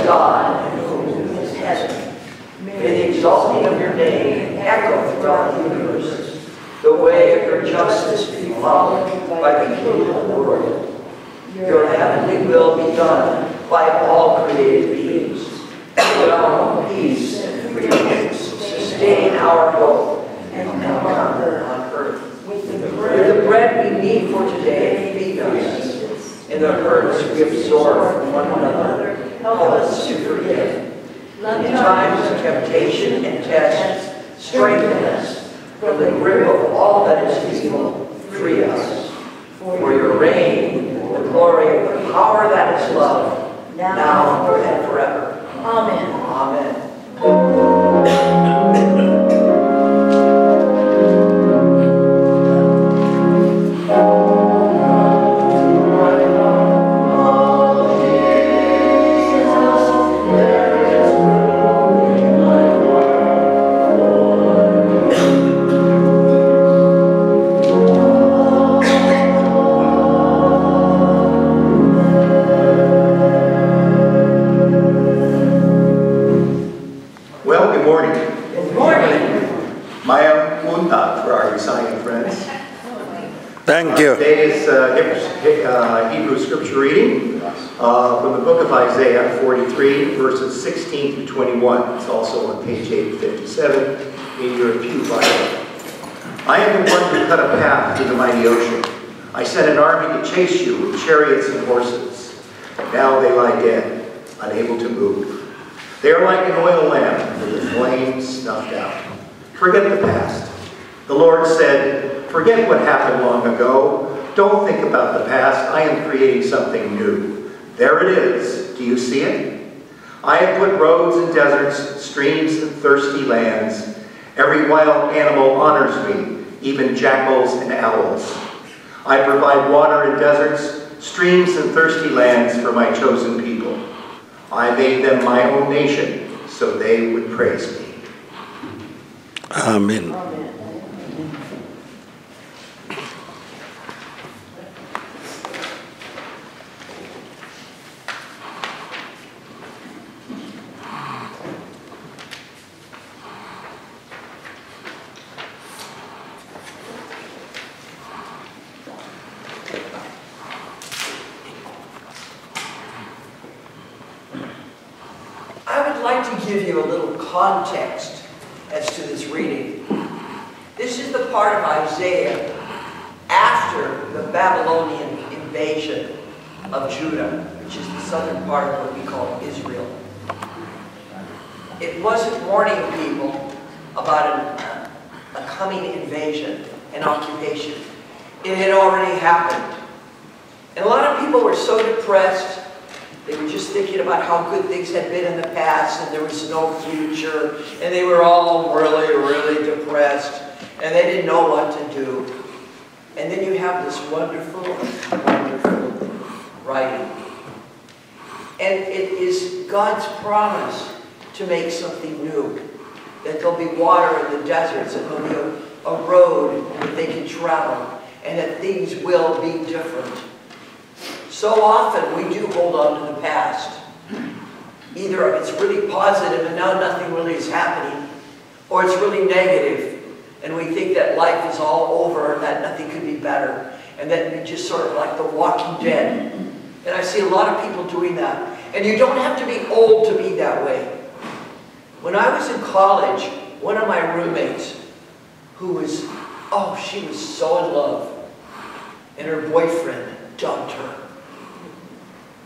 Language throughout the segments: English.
God and whom is heaven. May the exalting of your name echo throughout the universe. The way of your justice be followed by the King of the world. Your heavenly will be done by all created beings. Allow peace and freedom sustain our hope and comfort on earth. With the bread we need for today, feed us. In the hurts we absorb from one another, help us to forgive. In times of temptation and test, strengthen us. From the grip of all that is evil, free us. For your reign, the glory, the power that is love, now and forever. Amen. Amen. Thank you. Today's Hebrew scripture reading from the book of Isaiah 43, verses 16 through 21. It's also on page 857 in your pew Bible. I am the one who cut a path through the mighty ocean. I sent an army to chase you with chariots and horses. Now they lie dead, unable to move. They are like an oil lamp with the flames snuffed out. Forget the past. The Lord said, forget what happened long ago. Don't think about the past. I am creating something new. There it is. Do you see it? I have put roads and deserts, streams and thirsty lands. Every wild animal honors me, even jackals and owls. I provide water in deserts, streams and thirsty lands for my chosen people. I made them my own nation, so they would praise me. Amen. Give you a little context as to this reading. This is the part of Isaiah after the Babylonian invasion of Judah, which is the southern part of what we call Israel. It wasn't warning people about a coming invasion, an occupation. It had already happened. And a lot of people were so depressed. They were just thinking about how good things had been in the past and there was no future. And they were all really, really depressed. And they didn't know what to do. And then you have this wonderful, wonderful writing. And it is God's promise to make something new. That there'll be water in the deserts and there'll be a road that they can travel. And that things will be different. So often we do hold on to the past. Either it's really positive and now nothing really is happening, or it's really negative and we think that life is all over and that nothing could be better. And then we just sort of like the Walking Dead. And I see a lot of people doing that. And you don't have to be old to be that way. When I was in college, one of my roommates, who was, she was so in love, and her boyfriend dumped her.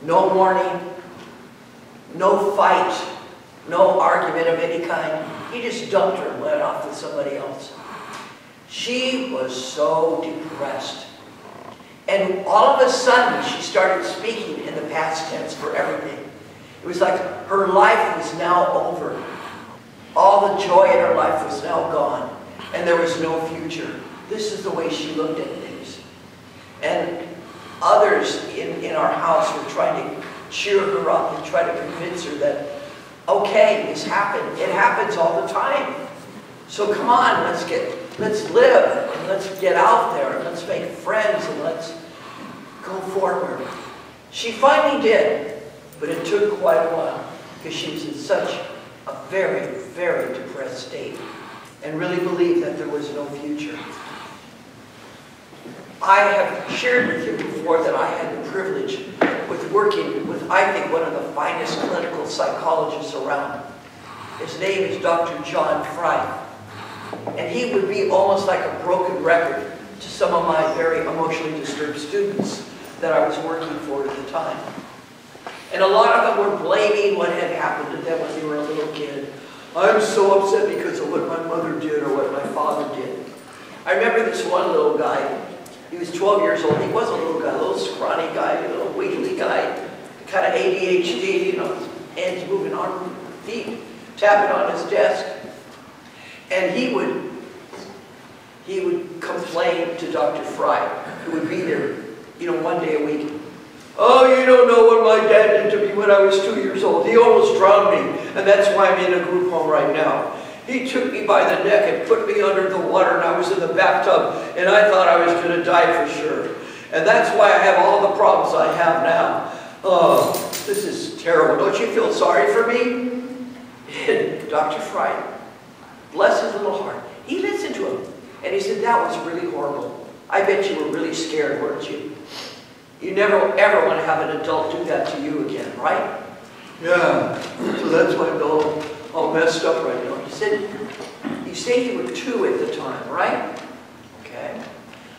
No warning, no fight, no argument of any kind. He just dumped her and went off with somebody else. She was so depressed. And all of a sudden, she started speaking in the past tense for everything. It was like her life was now over. All the joy in her life was now gone. And there was no future. This is the way she looked at things. And others in our house were trying to cheer her up and try to convince her that, okay, this happened. It happens all the time. So come on, let's live, and let's get out there, and let's make friends, and let's go forward. She finally did, but it took quite a while. because she was in such a very, very depressed state and really believed that there was no future. I have shared with you before that I had the privilege with working with, I think, one of the finest clinical psychologists around. His name is Dr. John Fry. And he would be almost like a broken record to some of my very emotionally disturbed students that I was working for at the time. And a lot of them were blaming what had happened to them when they were a little kid. I'm so upset because of what my mother did or what my father did. I remember this one little guy. He was 12 years old. He was a little guy, a little scrawny guy, a little wiggly guy, kind of ADHD, you know, hands moving, arms, feet, tapping on his desk. And he would complain to Dr. Fry, who would be there, you know, one day a week. Oh, you don't know what my dad did to me when I was 2 years old. He almost drowned me, and that's why I'm in a group home right now. He took me by the neck and put me under the water, and I was in the bathtub, and I thought I was going to die for sure. And that's why I have all the problems I have now. Oh, this is terrible. Don't you feel sorry for me? And Dr. Fry, bless his little heart, he listened to him. And he said, that was really horrible. I bet you were really scared, weren't you? You never, ever want to have an adult do that to you again, right? Yeah, so that's why I'm all messed up right now. He said, you say you were 2 at the time, right? Okay.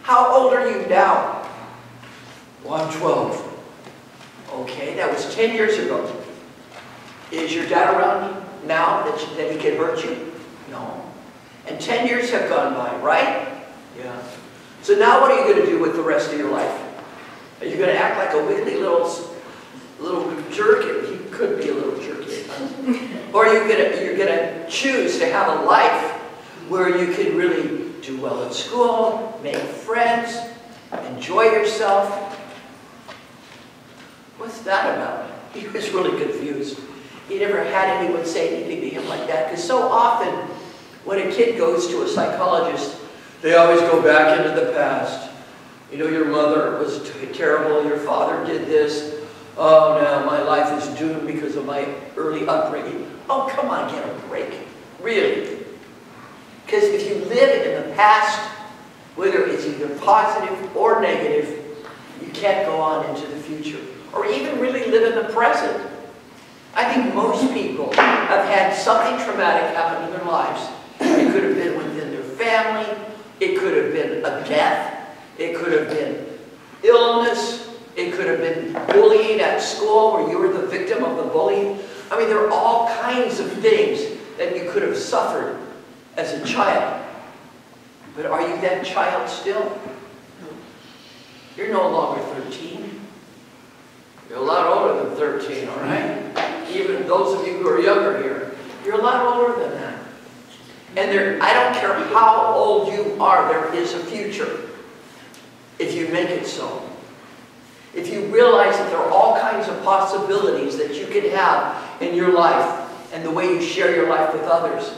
How old are you now? Well, I'm 12. Okay, that was 10 years ago. Is your dad around now that he can hurt you? No. And 10 years have gone by, right? Yeah. So now what are you going to do with the rest of your life? Are you going to act like a wiggly little jerk? He could be a little jerky. Or are you're going to choose to have a life where you can really do well at school, make friends, enjoy yourself? What's that about? He was really confused. He never had anyone say anything to him like that, because so often when a kid goes to a psychologist, they always go back into the past. You know, your mother was terrible, your father did this. Oh, now my life is doomed because of my early upbringing. Oh, come on, get a break. Really. Because if you live in the past, whether it's either positive or negative, you can't go on into the future. Or even really live in the present. I think most people have had something traumatic happen in their lives. It could have been within their family. It could have been a death. It could have been illness. It could have been bullying at school where you were the victim of the bullying. I mean, there are all kinds of things that you could have suffered as a child. But are you that child still? You're no longer 13. You're a lot older than 13, all right? Even those of you who are younger here, you're a lot older than that. And I don't care how old you are, there is a future if you make it so. If you realize that there are all kinds of possibilities that you can have in your life and the way you share your life with others,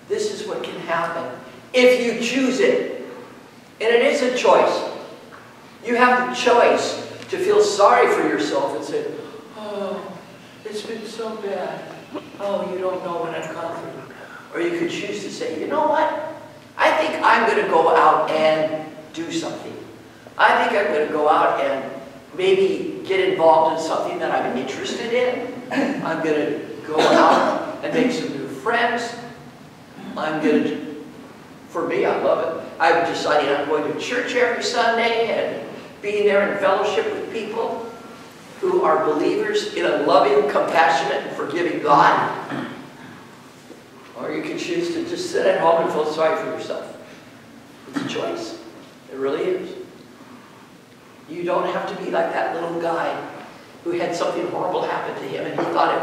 this is what can happen if you choose it. And it is a choice. You have the choice to feel sorry for yourself and say, oh, it's been so bad. Oh, you don't know what I've gone through. Or you could choose to say, you know what? I think I'm going to go out and do something. I think I'm going to go out and maybe get involved in something that I'm interested in. I'm going to go out and make some new friends. I'm going to, for me, I love it. I've decided I'm going to church every Sunday and being there in fellowship with people who are believers in a loving, compassionate, and forgiving God. Or you can choose to just sit at home and feel sorry for yourself. It's a choice. It really is. You don't have to be like that little guy who had something horrible happen to him and he thought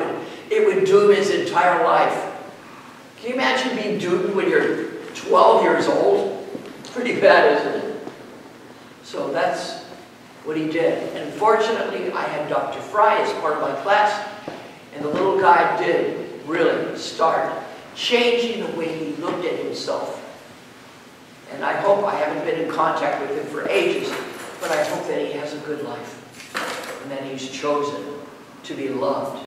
it would doom his entire life. Can you imagine being doomed when you're 12 years old? Pretty bad, isn't it? So that's what he did. And fortunately, I had Dr. Fry as part of my class, and the little guy did really start changing the way he looked at himself. And I hope, I haven't been in contact with him for ages, but I hope that he has a good life and that he's chosen to be loved.